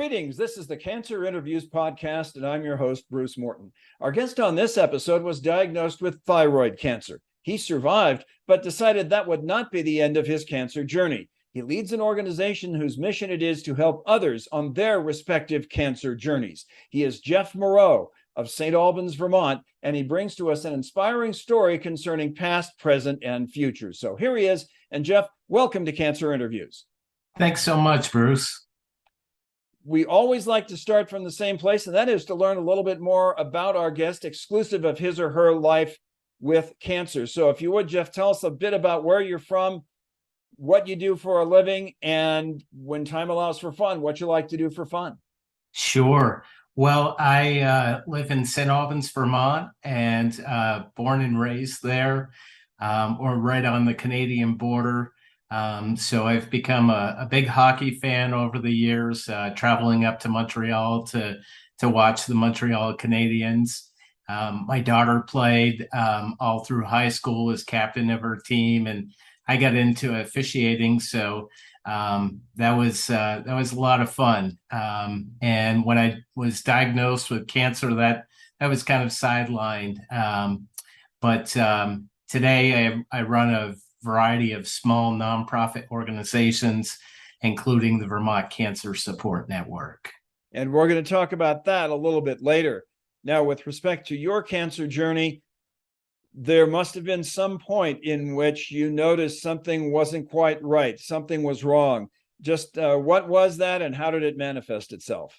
Greetings. This is the Cancer Interviews podcast, and I'm your host, Bruce Morton. Our guest on this episode was diagnosed with thyroid cancer. He survived, but decided that would not be the end of his cancer journey. He leads an organization whose mission it is to help others on their respective cancer journeys. He is Jeff Moreau of St. Albans, Vermont, and he brings to us an inspiring story concerning past, present, and future. So here he is. And Jeff, welcome to Cancer Interviews. Thanks so much, Bruce. We always like to start from the same place, and that is to learn a little bit more about our guest, exclusive of his or her life with cancer. So if you would, Jeff, tell us a bit about where you're from, what you do for a living, and when time allows for fun, what you like to do for fun. Sure. Well, I live in St. Albans, Vermont, and born and raised there, or right on the Canadian border. So I've become a big hockey fan over the years, traveling up to Montreal to watch the Montreal Canadiens. My daughter played all through high school as captain of her team, and I got into officiating. So that was a lot of fun. And when I was diagnosed with cancer, that was kind of sidelined. But today I run a variety of small nonprofit organizations, including the Vermont Cancer Support Network. And we're going to talk about that a little bit later. Now, with respect to your cancer journey, there must have been some point in which you noticed something wasn't quite right, something was wrong. Just what was that, and how did it manifest itself?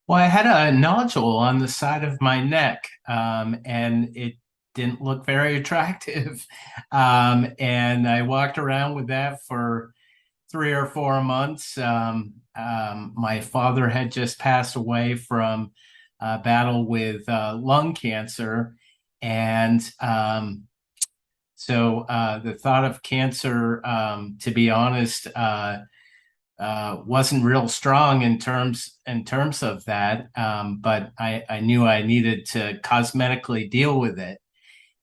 Well, I had a nodule on the side of my neck, and it didn't look very attractive. And I walked around with that for 3 or 4 months. My father had just passed away from a battle with lung cancer. And so the thought of cancer, to be honest, wasn't real strong in terms of that. But I knew I needed to cosmetically deal with it.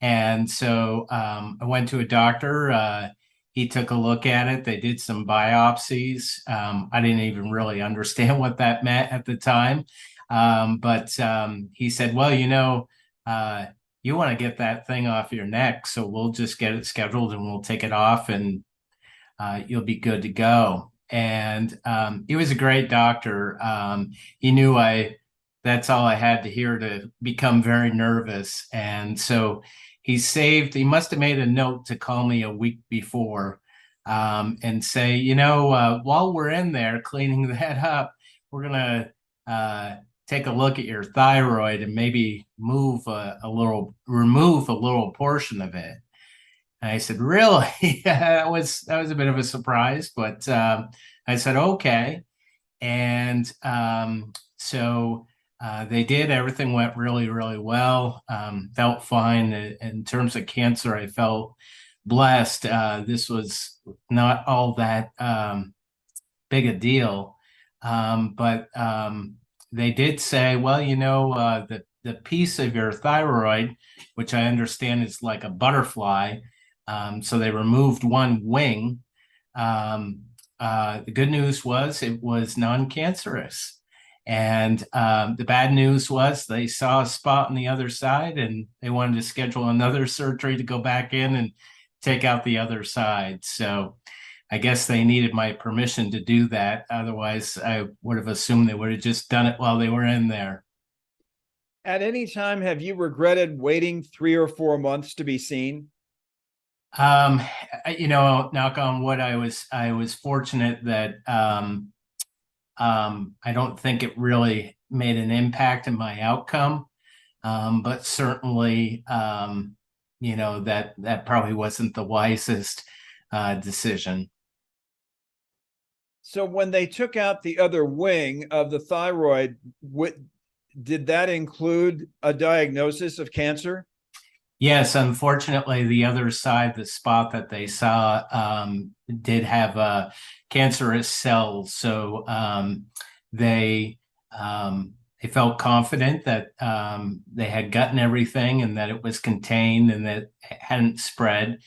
And so I went to a doctor. He took a look at it. They did some biopsies. I didn't even really understand what that meant at the time. But he said, well, you want to get that thing off your neck, so we'll just get it scheduled and we'll take it off and you'll be good to go. And he was a great doctor. He knew that's all I had to hear to become very nervous. And so he must have made a note to call me a week before and say, while we're in there cleaning that up, we're going to take a look at your thyroid and maybe remove a little portion of it. And I said, really? that was a bit of a surprise, but I said, okay. And so they did. Everything went really, really well. Felt fine. In terms of cancer, I felt blessed. This was not all that big a deal. But they did say, well, the piece of your thyroid, which I understand is like a butterfly, so they removed one wing. The good news was it was non-cancerous. And the bad news was they saw a spot on the other side and they wanted to schedule another surgery to go back in and take out the other side. So I guess they needed my permission to do that. Otherwise, I would have assumed they would have just done it while they were in there. At any time, have you regretted waiting 3 or 4 months to be seen? Knock on wood, I was fortunate that I don't think it really made an impact in my outcome, but certainly, that probably wasn't the wisest decision. So when they took out the other wing of the thyroid, did that include a diagnosis of cancer? Yes, unfortunately, the other side, the spot that they saw, did have cancerous cells. So they felt confident that they had gotten everything and that it was contained and that it hadn't spread.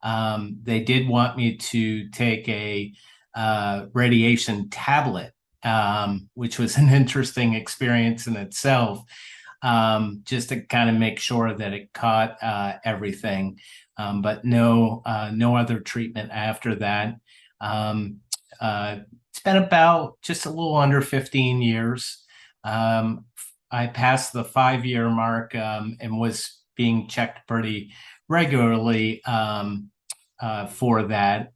They did want me to take a radiation tablet which was an interesting experience in itself, just to kind of make sure that it caught everything. But no other treatment after that. It's been about just a little under 15 years. I passed the 5-year mark and was being checked pretty regularly for that.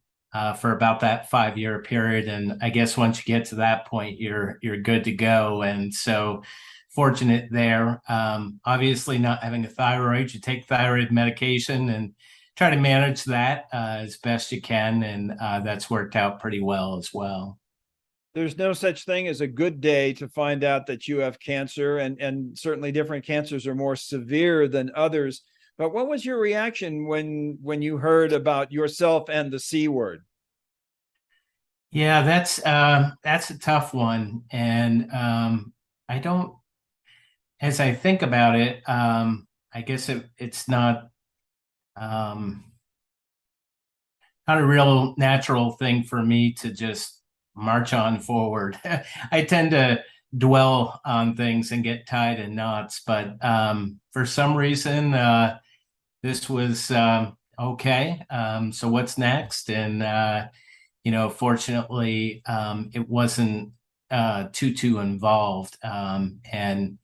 For about that 5-year period, and I guess once you get to that point, you're good to go. And so, fortunate there. Obviously, not having a thyroid, you take thyroid medication and try to manage that as best you can, and that's worked out pretty well as well. There's no such thing as a good day to find out that you have cancer, and certainly different cancers are more severe than others. But what was your reaction when you heard about yourself and the C word? Yeah, that's a tough one, and I don't. As I think about it, I guess it's um, not a real natural thing for me to just march on forward. I tend to dwell on things and get tied in knots, but for some reason, this was okay. So what's next? And fortunately, it wasn't too involved, and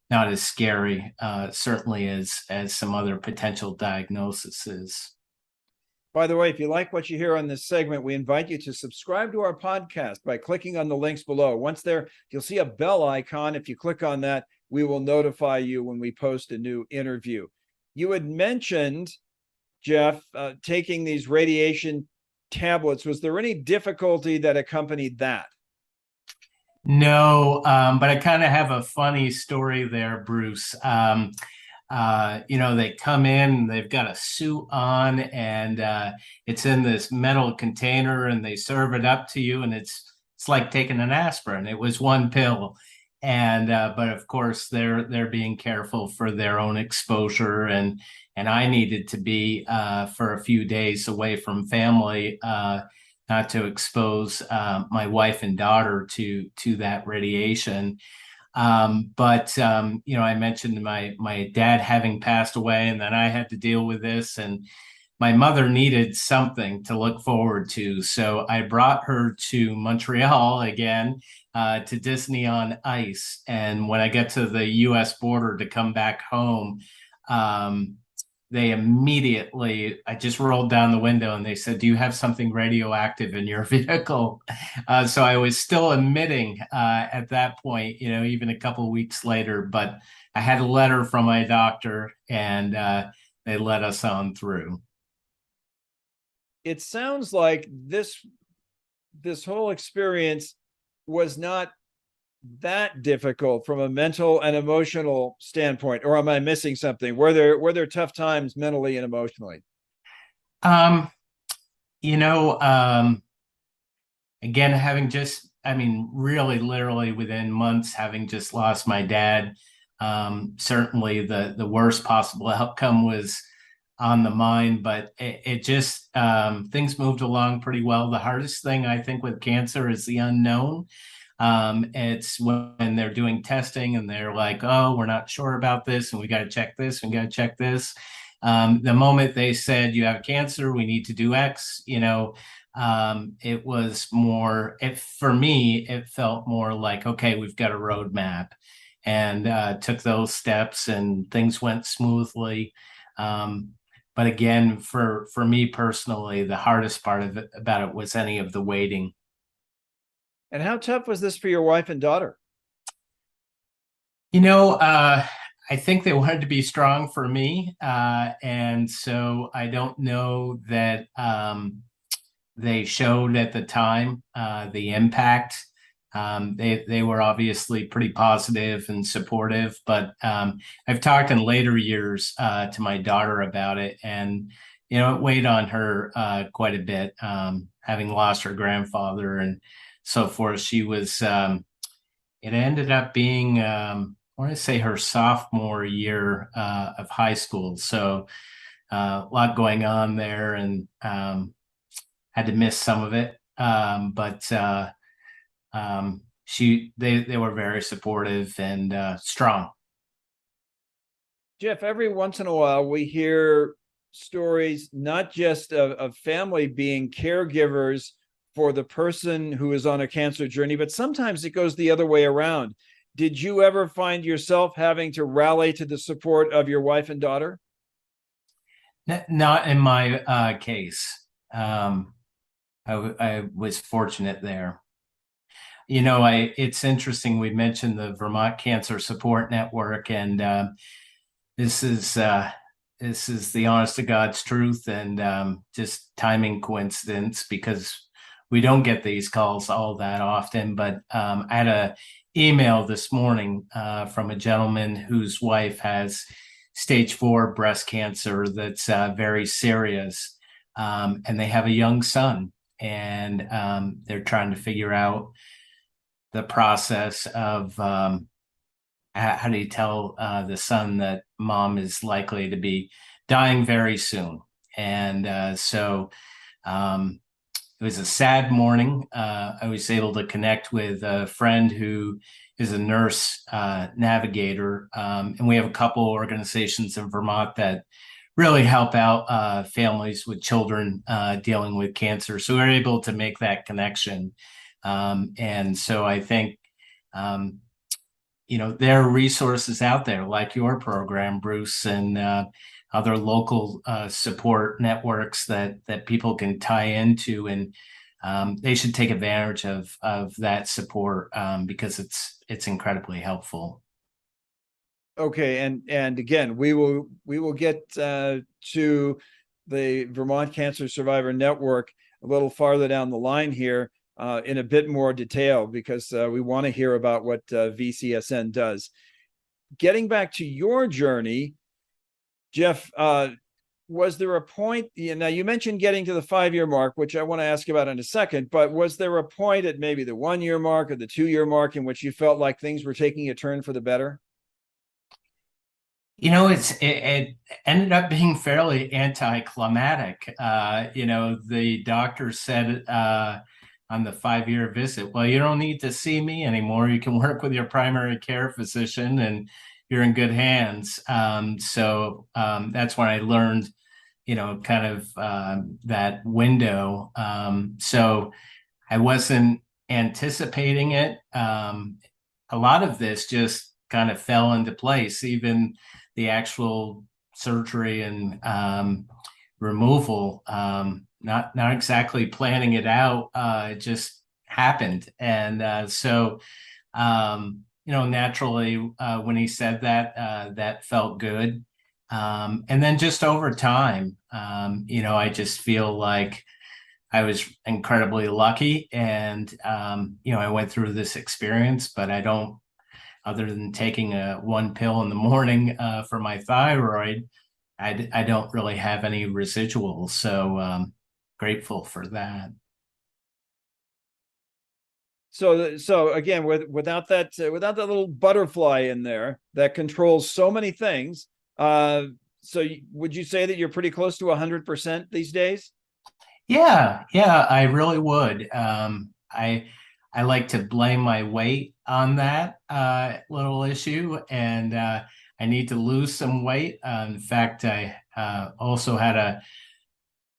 not as scary, certainly as some other potential diagnoses. By the way, if you like what you hear on this segment, we invite you to subscribe to our podcast by clicking on the links below. Once there, you'll see a bell icon. If you click on that, we will notify you when we post a new interview. You had mentioned, Jeff, taking these radiation tablets. Was there any difficulty that accompanied that? No, but I kind of have a funny story there, Bruce. They come in, they've got a suit on, and it's in this metal container, and they serve it up to you, and it's like taking an aspirin. It was one pill, and but of course they're being careful for their own exposure, and I needed to be for a few days away from family. Not to expose my wife and daughter to that radiation. But I mentioned my dad having passed away, and then I had to deal with this, and my mother needed something to look forward to. So I brought her to Montreal again, to Disney on Ice. And when I get to the US border to come back home, they immediately, I just rolled down the window and they said, "Do you have something radioactive in your vehicle?" So I was still emitting at that point, even a couple of weeks later, but I had a letter from my doctor, and they let us on through. It sounds like this whole experience was not that difficult from a mental and emotional standpoint, or am I missing something? Were there tough times mentally and emotionally? Um, you know, Again, having just, I mean, really literally within months, having just lost my dad, certainly the worst possible outcome was on the mind, but it just, things moved along pretty well. The hardest thing I think with cancer is the unknown. It's when they're doing testing and they're like, "Oh, we're not sure about this, and we got to check this, and we got to check this." The moment they said you have cancer, we need to do X, it was more, for me, it felt more like, okay, we've got a roadmap, and took those steps, and things went smoothly. But again, for me personally, the hardest part of it about it was any of the waiting. And how tough was this for your wife and daughter? I think they wanted to be strong for me, and so I don't know that they showed at the time the impact. They were obviously pretty positive and supportive, but I've talked in later years to my daughter about it, and it weighed on her quite a bit, having lost her grandfather and so forth. She was. It ended up being, I want to say, her sophomore year of high school, so a lot going on there, and had to miss some of it. But they were very supportive and strong. Jeff, every once in a while we hear stories not just of family being caregivers for the person who is on a cancer journey, but sometimes it goes the other way around. Did you ever find yourself having to rally to the support of your wife and daughter? Not in my case. I was fortunate there. It's interesting. We mentioned the Vermont Cancer Support Network, and this is the honest to God's truth, and just timing coincidence, because we don't get these calls all that often. But I had a email this morning from a gentleman whose wife has stage 4 breast cancer that's very serious, and they have a young son, and they're trying to figure out the process of how do you tell the son that mom is likely to be dying very soon. And so it was a sad morning. I was able to connect with a friend who is a nurse navigator, and we have a couple organizations in Vermont that really help out families with children dealing with cancer. So we were able to make that connection. And so I think, there are resources out there like your program, Bruce, and other local support networks that people can tie into, and they should take advantage of that support because it's incredibly helpful. Okay, and again, we will get to the Vermont Cancer Survivor Network a little farther down the line here in a bit more detail, because we want to hear about what VCSN does. Getting back to your journey, Jeff, was there a point, now you mentioned getting to the 5-year mark, which I want to ask about in a second, but was there a point at maybe the 1-year mark or the 2-year mark in which you felt like things were taking a turn for the better? It ended up being fairly anticlimactic. The doctor said on the 5-year visit, well, you don't need to see me anymore. You can work with your primary care physician and you're in good hands. So that's when I learned, kind of that window. So I wasn't anticipating it. A lot of this just kind of fell into place, even the actual surgery and removal, not exactly planning it out. It just happened. And so naturally, when he said that, that felt good. And then just over time, I just feel like I was incredibly lucky, and I went through this experience, but I don't, other than taking one pill in the morning for my thyroid, I don't really have any residuals. So grateful for that. So again, without that little butterfly in there that controls so many things, so would you say that you're pretty close to 100% these days? Yeah, I really would. I like to blame my weight on that little issue, and I need to lose some weight. In fact, I also had a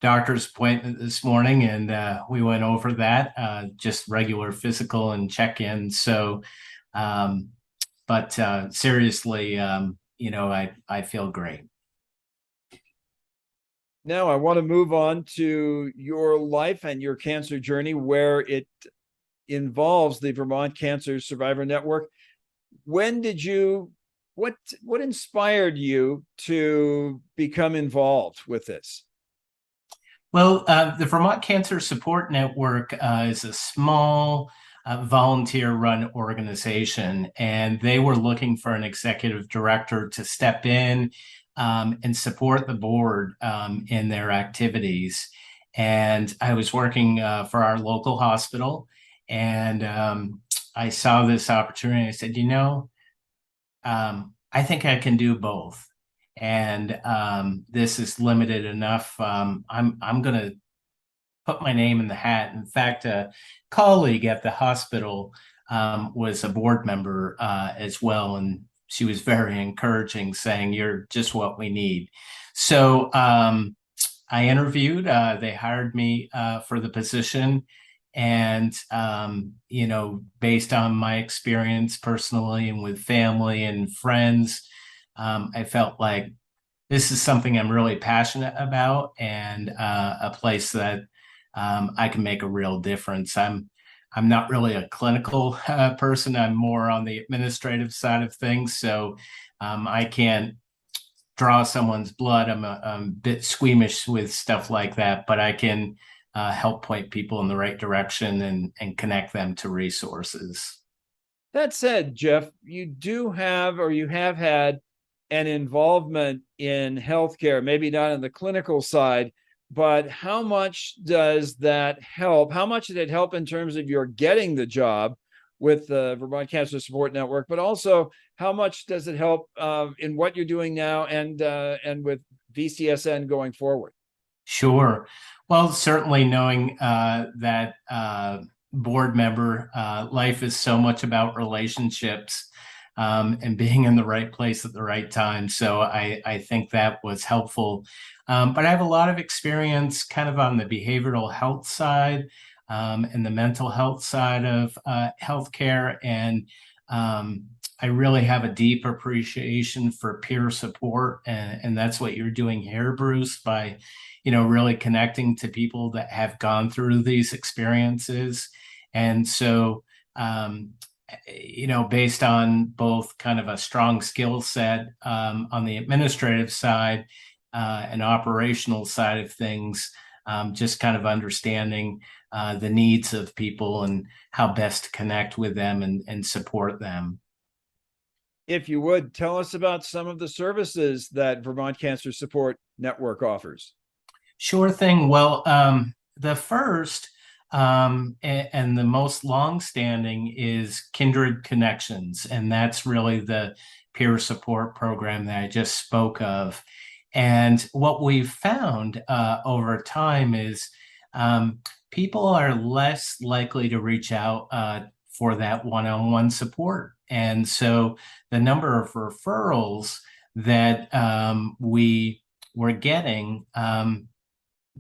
doctor's appointment this morning, and we went over that, just regular physical and check-in. So, but seriously, I feel great. Now I want to move on to your life and your cancer journey, where it involves the Vermont Cancer Survivor Network. When did you, what inspired you to become involved with this? Well, the Vermont Cancer Support Network is a small volunteer-run organization, and they were looking for an executive director to step in and support the board in their activities. And I was working for our local hospital, and I saw this opportunity. I said, I think I can do both. And this is limited enough. I'm going to put my name in the hat. In fact, a colleague at the hospital was a board member as well. And she was very encouraging, saying, "You're just what we need." So I interviewed, they hired me for the position. And, based on my experience personally and with family and friends, I felt like this is something I'm really passionate about, and a place that I can make a real difference. I'm not really a clinical person. I'm more on the administrative side of things. So I can't draw someone's blood. I'm a bit squeamish with stuff like that, but I can help point people in the right direction and connect them to resources. That said, Jeff, you have had an involvement in healthcare, maybe not on the clinical side, but how much does that help? How much did it help in terms of your getting the job with the Vermont Cancer Support Network, but also how much does it help in what you're doing now and with VCSN going forward? Sure. Well, certainly knowing that board member, life is so much about relationships and being in the right place at the right time. So I think that was helpful. But I have a lot of experience kind of on the behavioral health side and the mental health side of healthcare. And I really have a deep appreciation for peer support. And that's what you're doing here, Bruce, by really connecting to people that have gone through these experiences. And so, based on both kind of a strong skill set on the administrative side and operational side of things, just kind of understanding the needs of people and how best to connect with them and support them. If you would, tell us about some of the services that Vermont Cancer Support Network offers. Sure thing. Well, the first and the most long-standing is Kindred Connections, and that's really the peer support program that I just spoke of. And what we've found over time is people are less likely to reach out for that one-on-one support. And so the number of referrals that we were getting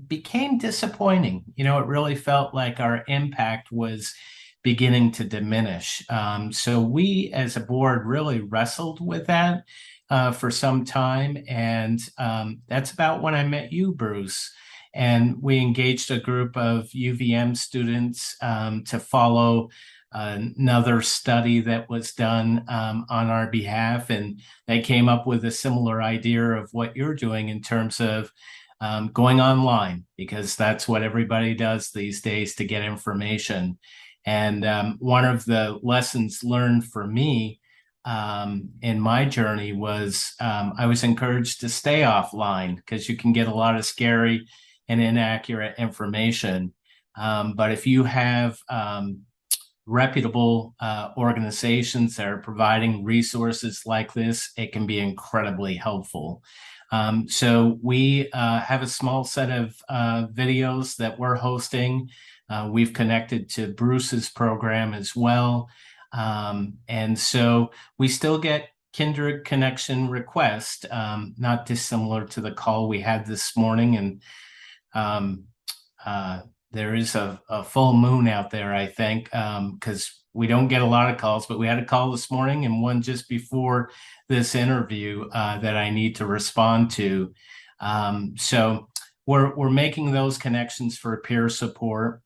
became disappointing. It really felt like our impact was beginning to diminish. So we as a board really wrestled with that for some time. And that's about when I met you, Bruce. And we engaged a group of UVM students to follow another study that was done on our behalf. And they came up with a similar idea of what you're doing in terms of going online, because that's what everybody does these days to get information. And one of the lessons learned for me in my journey was I was encouraged to stay offline because you can get a lot of scary and inaccurate information. But if you have reputable organizations that are providing resources like this, it can be incredibly helpful. So we have a small set of videos that we're hosting. We've connected to Bruce's program as well. And so we still get Kindred Connection requests, not dissimilar to the call we had this morning. And there is a full moon out there, I think, because we don't get a lot of calls, but we had a call this morning and one just before this interview that I need to respond to. So we're making those connections for peer support.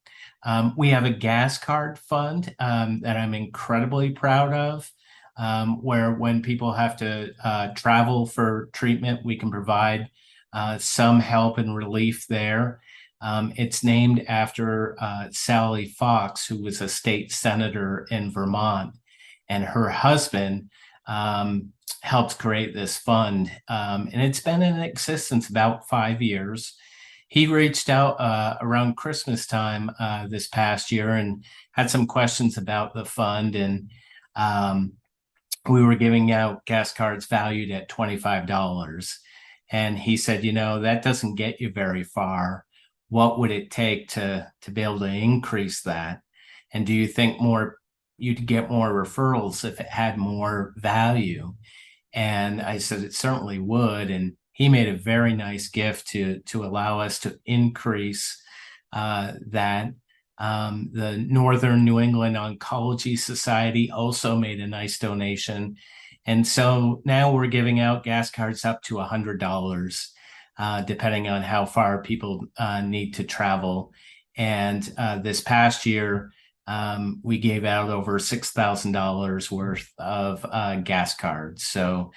We have a gas card fund that I'm incredibly proud of, where when people have to travel for treatment, we can provide some help and relief there. It's named after Sally Fox, who was a state senator in Vermont, and her husband helped create this fund. And it's been in existence about 5 years. He reached out around Christmas time this past year and had some questions about the fund. And we were giving out gas cards valued at $25. And he said, that doesn't get you very far. What would it take to be able to increase that? And do you think more you'd get more referrals if it had more value. And I said it certainly would. And he made a very nice gift to allow us to increase that. The Northern New England Oncology Society also made a nice donation. And so now we're giving out gas cards up to $100, depending on how far people need to travel. And this past year, we gave out over $6,000 worth of gas cards. So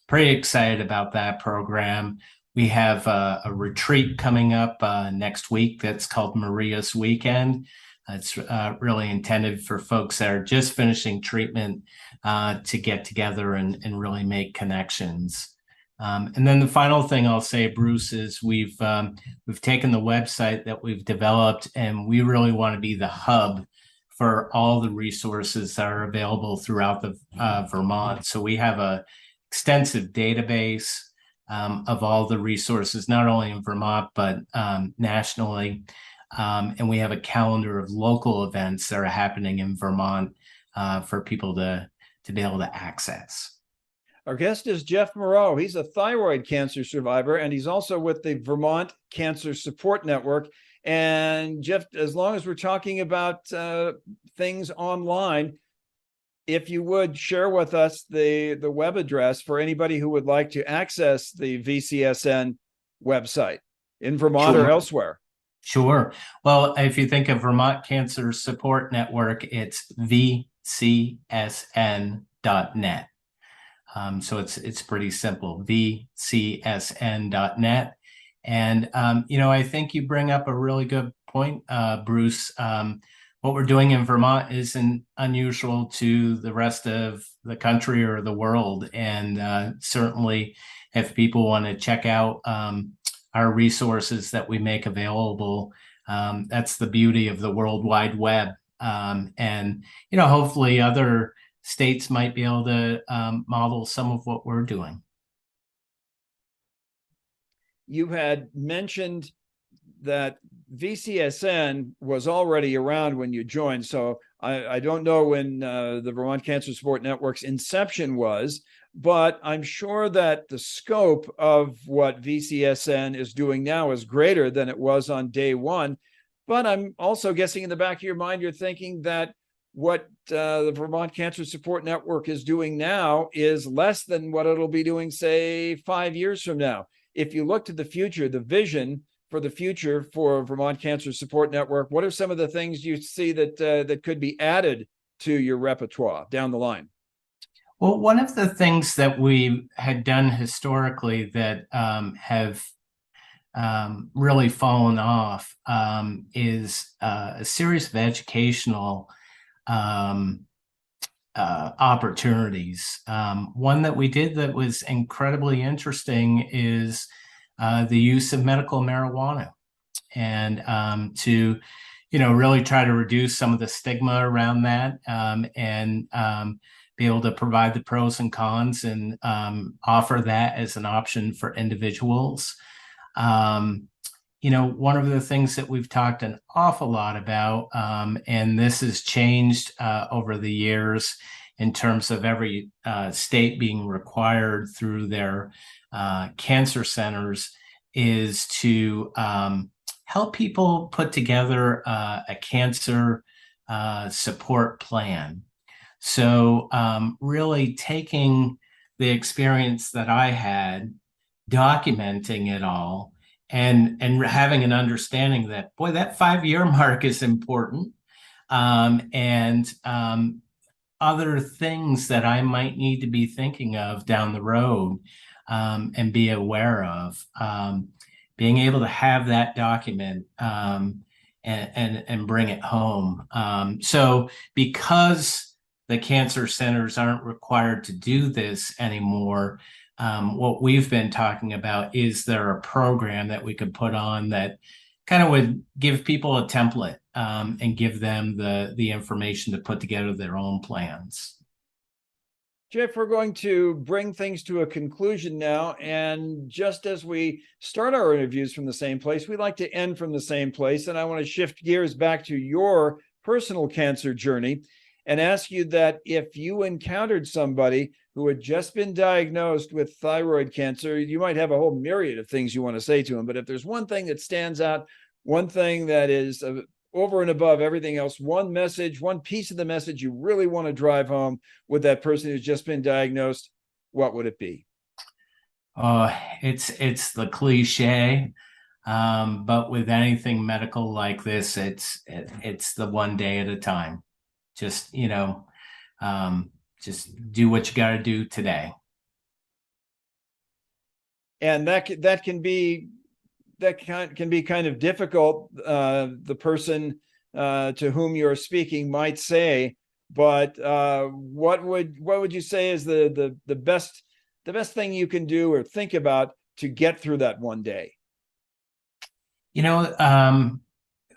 pretty excited about that program. We have a retreat coming up next week that's called Maria's Weekend. It's really intended for folks that are just finishing treatment to get together and really make connections. And then the final thing I'll say, Bruce, is we've taken the website that we've developed, and we really want to be the hub for all the resources that are available throughout the Vermont. So we have a extensive database of all the resources, not only in Vermont, but nationally. And we have a calendar of local events that are happening in Vermont for people to be able to access. Our guest is Jeff Moreau. He's a thyroid cancer survivor, and he's also with the Vermont Cancer Support Network. And Jeff, as long as we're talking about things online, if you would share with us the web address for anybody who would like to access the VCSN website in Vermont or elsewhere. Sure. Well, if you think of Vermont Cancer Support Network, it's vcsn.net. So it's pretty simple, vcsn.net. And, I think you bring up a really good point, Bruce. What we're doing in Vermont isn't unusual to the rest of the country or the world. And certainly if people want to check out our resources that we make available, that's the beauty of the World Wide Web. And, hopefully other states might be able to model some of what we're doing. You had mentioned that VCSN was already around when you joined. So I don't know when the Vermont Cancer Support Network's inception was, but I'm sure that the scope of what VCSN is doing now is greater than it was on day one. But I'm also guessing in the back of your mind, you're thinking that what the Vermont Cancer Support Network is doing now is less than what it'll be doing, say, 5 years from now. If you look to the future, the vision for the future for Vermont Cancer Support Network, what are some of the things you see that could be added to your repertoire down the line? Well, one of the things that we had done historically that have really fallen off is a series of educational opportunities. One that we did that was incredibly interesting is the use of medical marijuana, and to really try to reduce some of the stigma around that, and be able to provide the pros and cons and offer that as an option for individuals. One of the things that we've talked an awful lot about, and this has changed over the years in terms of every state being required through their cancer centers, is to help people put together a cancer support plan. So really taking the experience that I had, documenting it all, and having an understanding that, boy, that 5-year mark is important, and other things that I might need to be thinking of down the road, and be aware of, being able to have that document and bring it home. So because the cancer centers aren't required to do this anymore, what we've been talking about is there a program that we could put on that kind of would give people a template, and give them the information to put together their own plans. Jeff, we're going to bring things to a conclusion now. And just as we start our interviews from the same place, we like to end from the same place. And I want to shift gears back to your personal cancer journey and ask you that if you encountered somebody who had just been diagnosed with thyroid cancer, you might have a whole myriad of things you want to say to them. But if there's one thing that stands out, one thing that is over and above everything else, one message, one piece of the message you really want to drive home with that person who's just been diagnosed, what would it be? It's the cliche, but with anything medical like this, it's the one day at a time. Just just do what you got to do today. And that can be kind of difficult. The person to whom you're speaking might say, but what would you say is the best thing you can do or think about to get through that one day?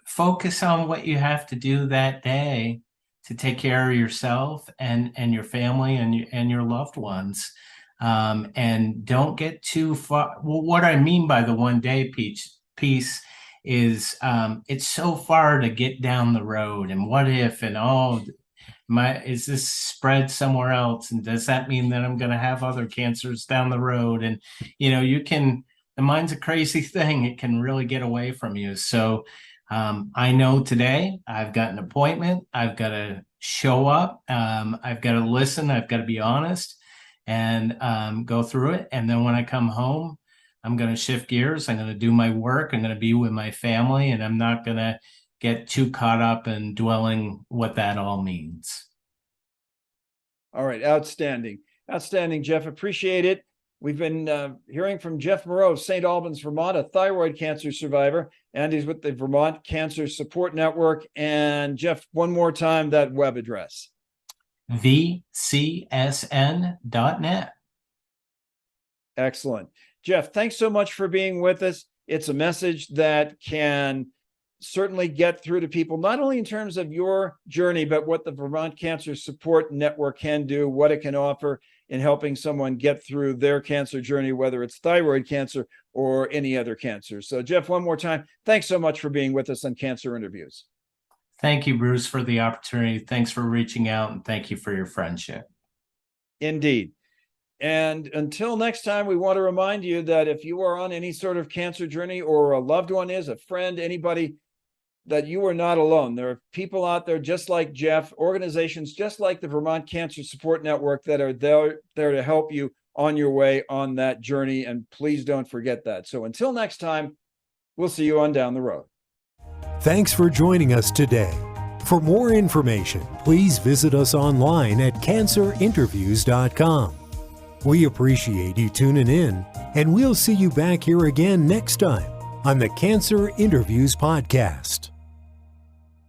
Focus on what you have to do that day to take care of yourself and your family and your loved ones. And don't get too far. Well, what I mean by the one day piece is it's so far to get down the road, and what if, and is this spread somewhere else, and does that mean that I'm going to have other cancers down the road? And the mind's a crazy thing. It can really get away from you. So I know today I've got an appointment. I've got to show up. I've got to listen. I've got to be honest and go through it. And then when I come home, I'm going to shift gears. I'm going to do my work. I'm going to be with my family, and I'm not going to get too caught up in dwelling what that all means. All right. Outstanding, Jeff. Appreciate it. We've been hearing from Jeff Moreau of St. Albans, Vermont, a thyroid cancer survivor, and he's with the Vermont Cancer Support Network. And Jeff, one more time, that web address. vcsn.net. Excellent. Jeff, thanks so much for being with us. It's a message that can certainly get through to people, not only in terms of your journey, but what the Vermont Cancer Support Network can do, what it can offer in helping someone get through their cancer journey, whether it's thyroid cancer or any other cancer. So, Jeff, one more time, thanks so much for being with us on Cancer Interviews. Thank you, Bruce, for the opportunity. Thanks for reaching out, and thank you for your friendship. Indeed. And until next time, we want to remind you that if you are on any sort of cancer journey, or a loved one is, a friend, anybody, that you are not alone. There are people out there just like Jeff, organizations just like the Vermont Cancer Support Network that are there to help you on your way on that journey. And please don't forget that. So until next time, we'll see you on down the road. Thanks for joining us today. For more information, please visit us online at cancerinterviews.com. We appreciate you tuning in, and we'll see you back here again next time on the Cancer Interviews podcast.